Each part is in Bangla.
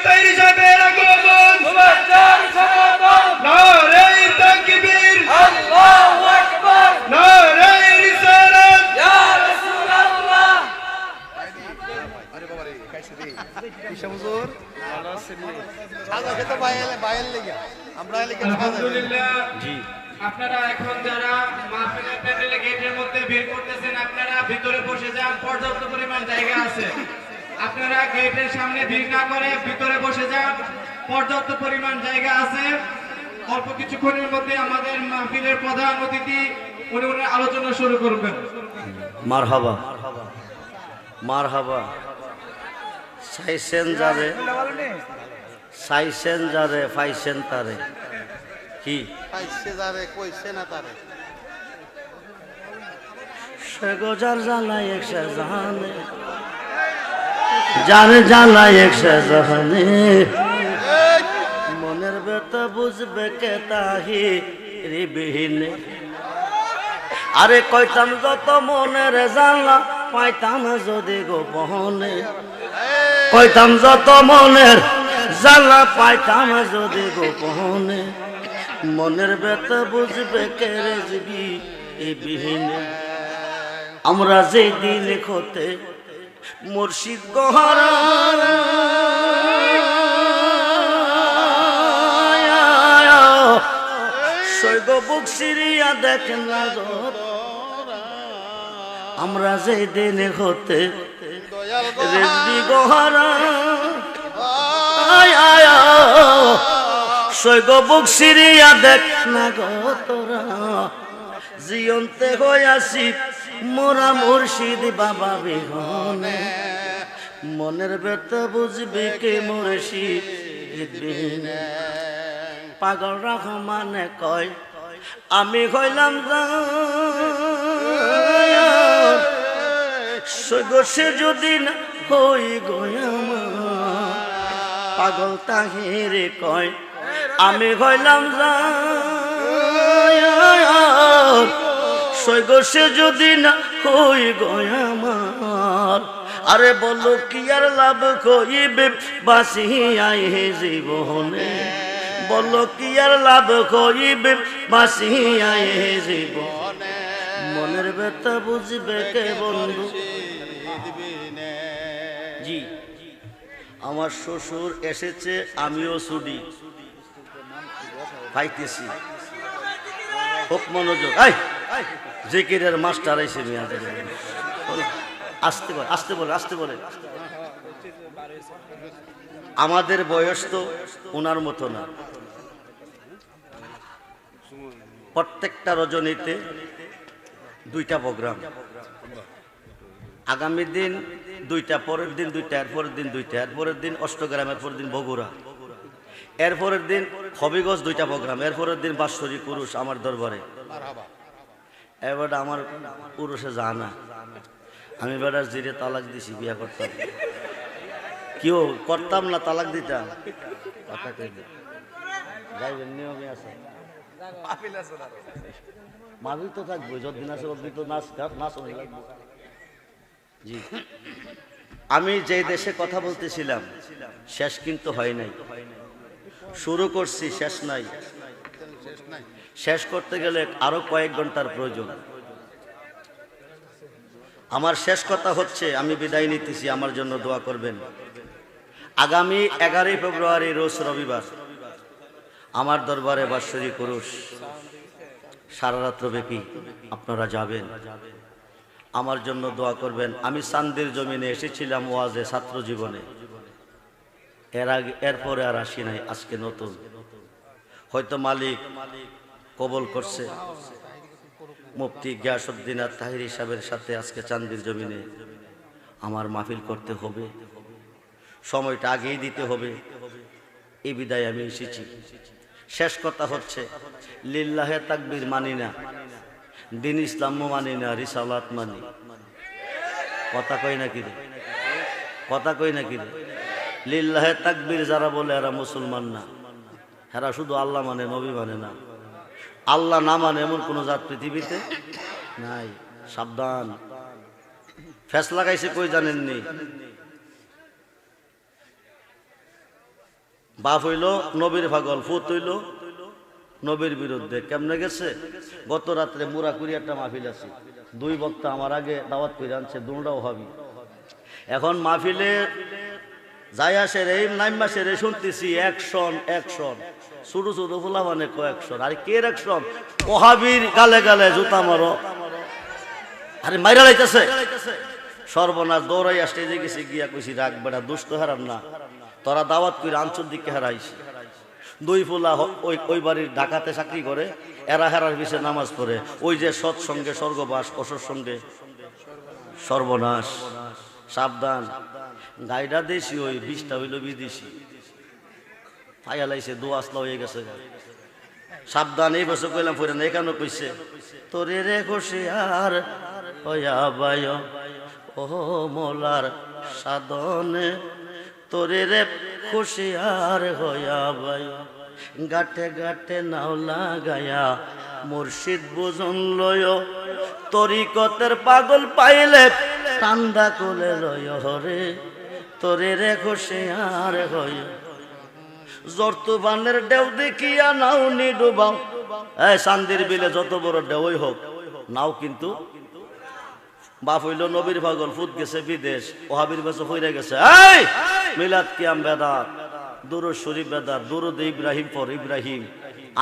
তাইরি সাহেবের আগমন মুবাজ্জার স্বাগতম নারে তাকবীর আল্লাহু আকবার নারে রিসালাত ইয়া রাসূলুল্লাহ আরে বাবা রে কাইছে রে কিসা হুজুর ভালো আছেন সাজা খেতে বাইরে লাগা আমরা এলাকা আলহামদুলিল্লাহ জি আপনারা এখন যারা মাহফিলের প্যান্ডেলে গেটের মধ্যে ভিড় করতেছেন আপনারা ভিতরে বসে যান পর্যাপ্ত পরিমাণ জায়গা আছে আপনারা গেটের সামনে ভিড় না করে ভিতরে বসে যান পর্যাপ্ত পরিমাণ জায়গা আছে অল্প কিছুক্ষণের মধ্যে আমাদের মাহফিলের প্রধান অতিথি উনি ওনার আলোচনা শুরু করবেন মারহাবা মারহাবা সাইসেন যারে ফাইসেন তারে কি পাইছে যারে কইছে না তারে সে গোজার জ্বালায় একশে জাহানে যারে জ্বালায় একশে জাহানে মনের ব্যথা বুঝবে কে তাহি রিবিহীনে আরে কইতাম যত মনের জ্বালা পাইতাম যদি গোপনে কইতাম যত মনের জ্বালা পাইতাম যদি গোপনে মনের ব্যথা বুঝবে কে রেজবি এই বিহীনে আমরা যে দিন খতে মুর্শিদ গহরা সৈগ বুক সিরিয়া দেখেন না আমরা যে দিন হতে রেজবি গহরা সৈগ বুক সিরিয়া দেখ না গো তোরা জিয়ন্তে হইয়াছি মোরা মুর্শিদ বাবা বিহনে মনের ব্যথা বুঝবি কে মুর্শিদ বিহীনে পাগল রহমানে কয় আমি হইলাম সৈগ সে যদি না হই গয়ামা পাগল তাহিরে কয় আমি হইলাম সৈগ সে যদি না হই গয়ামার আরে বলো কি আর লাভ কইবে বাসিয়াই হে জীবনে বলো কি আর লাভ কইবে বাসিয়াই হে জীবনে মনের ব্যথা বুঝবে কে বন্ধু জি আমার শ্বশুর এসেছে আমিও ছুটি পাইতেছি খুব মনোযোগ জিকিরের মাস্টার আইসে আসতে বলে আসতে বলে আসতে বলে আমাদের বয়স তো ওনার মতো না প্রত্যেকটা রজনীতে 2টা প্রোগ্রাম আগামী দিন 2টা পরের দিন 2টা এরপরের দিন 2টা এরপরের দিন অষ্টগ্রাম এরপরের দিন বগুড়া এরপরের দিন হবিগঞ্জ 2টা প্রোগ্রাম এরপরের দিন বাৎসরিক পুরুষ আমার দরবারে এবার আমার পুরুষে যা না আমি বেটার জিরে তালাক দিছি বিয়া করতাম কেউ করতাম না তালাক দিতাম যাইবেন নিয়মে আছে মাহফিল তো থাকবো যতদিন আছে অব্দি তো নাচ লাগবে জি আমি যে দেশে কথা বলতেছিলাম শেষ কিন্তু হয় নাই শুরু করছি শেষ নাই শেষ করতে গেলে আরো কয়েক ঘন্টার প্রয়োজন আমার শেষ কথা হচ্ছে আমি বিদায় নিতেছি আমার জন্য দোয়া করবেন আগামী 11 ফেব্রুয়ারি রোজ রবিবার আমার দরবারে বাৎসরিক পুরুষ সারা রাত্র ব্যাপী আপনারা যাবেন আমার জন্য দোয়া করবেন আমি চান্দির জমিনে এসেছিলাম ওয়াজে ছাত্র জীবনে এরপরে আর আসি নাই আজকে নতুন হয়তো মালিক কবল করছে মুফতি গিয়াসউদ্দিন আর তাহিরি সাহেবের সাথে আজকে চান্দির জমিনে আমার মাহফিল করতে হবে সময়টা আগেই দিতে হবে এই বিদায় আমি এসেছি শেষ কথা হচ্ছে লিল্লাহে তাকবীর মানি না দিন ইসলাম মানি না রিসালাত মানি কথা কই নাকি রে কথা কই নাকি রে লিল্লাহে তাকবীর যারা বলে এরা মুসলমান না এরা শুধু আল্লাহ মানে নবী মানে না আল্লাহ না মানে এমন কোন জাত পৃথিবীতে নাই সাবধান ফেস লাগাইছে কই জানেননি বাপ হইল নবীর পাগল, ফুত হইল নবীর বিরুদ্ধে। কেমনে গেছে? গত রাত্রে মুরাকুরি একটা মাহফিল আছে, 2 বক্তা আমার আগে দাওয়াত করে আনছে, দুটাও হবি। এখন মাহফিলে যাই আসে রে নাইম মাসে রে শুনতেছি অ্যাকশন অ্যাকশন, ছোট ছোট ফুলা মানে কয়েকশন। আরে কে অ্যাকশন? ওহাবির গালে গালে জুতা মারো, আরে মাইরা লাইতেছে। সর্বনাশ, দৌড়াই আসতে যে গেছি, গিয়া কইছি রাখ বেটা, দুষ্ট হারাম না, তোরা দাওয়াত করে আঞ্চল দিকে হারাইছি। 2 ফুলা ওই বাড়ির ঢাকাতে চাকরি করে, এরা হেরার পিছে নামাজ পড়ে। ওই যে সৎসঙ্গে স্বর্গবাস, অসৎসঙ্গে সর্বনাশ। সাবধান, গাইডা দেশি, ওই 20টা হইল বিদেশি। ফাইয়া লাইছে, দোয়াসলা হয়ে গেছে। সাবধান, এই বছর কইলাম ফিরে না, এখানে কইছে তোরে রে খুশি আর হইয়া বায় ও মোলার সাধনে, তোরে রে খুশি আর হইয়া বায়, গাটে গাটে নাও লাগায়া মুর্শিদ বুঝন লয়, তরিকতের পাগল পাইলে ঠান্ডা কোলে লয় হরে, তোরে রে খুশি আর হইয়া। জর্তুবানের ঢেউ দেখিয়া নাও নি ডুবাও, এই চান্দির বিলে যত বড় ঢেউই হোক নাও কিন্তু। বাপ হইল নবীর পাগল, ফুট গেছে বিদেশ, ওহাবির কাছে হইরা গেছে। এই মিলাদ কিয়াম বেদাত, দুরূদ শরীফ বেদাত, দুরূদ ইব্রাহিম পর ইব্রাহিম,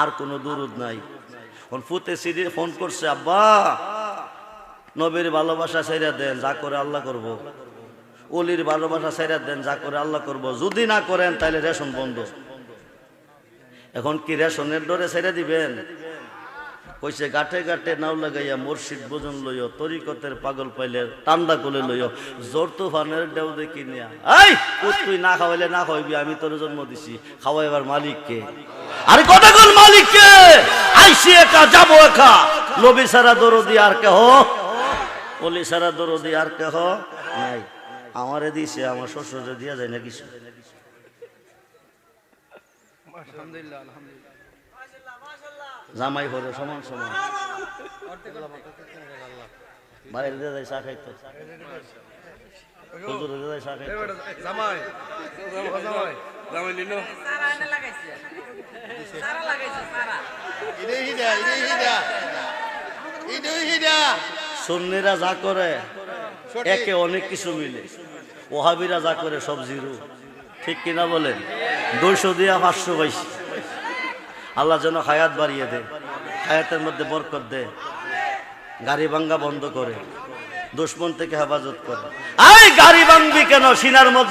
আর কোনো দুরূদ নাই। ফুতে সিডি ফোন করছে, আব্বা নবীর ভালোবাসা ছেড়ে দেন, যা করে আল্লাহ করব। ওলির ভালোবাসা ছেড়ে দেন, যা করে আল্লাহ করব। যদি না করেন তাহলে রেশন বন্ধ। এখন কি রেশনের ডরে ছেড়ে দিবেন? কইছে গাঠে গাঠে নাও লাগাইয়া মুর্শিদ বুঝন লইও, তরিকতের পাগল পাইলে ঠান্ডা কোলে লইও, জোর তুফানের ঢেউ দেখি নিয়া। এই তুই না খাওয়াইলে না খাওয়াইবি, আমি তোর জন্ম দিছি, খাওয়াইবার মালিককে। আরে কথা কোন মালিককে? আইসি একা যাবো একা, নবী সারা দরদি আর কেহ, ওলি সারা দরদি আর কেহ নাই। আমারে দিছে, আমার শ্বশুরে দিয়া যায় না কিছু। জামাই হলো সমান সমান, বাইরে দিয়ে যায় চা খাইতো, হুজুরে দিয়ে যায় চা খাইতো। জামাই জামাই জামাই নিনো সুন্নিরা যা করে একে অনেক কিছু মিলে, ওহাবিরা যা করে সব জিরো। ঠিক কিনা বলেন? 200 দিয়া 500 পাইছি। আল্লাহ যেন হায়াত বাড়িয়ে দেয়, হায়াতের মধ্যে বরকত দেয়, গাড়ি ভাঙ্গা বন্ধ করে, দুশ্মন থেকে হেফাজত করে। এই গাড়ি ভাঙবি কেন? সিনার মধ্যে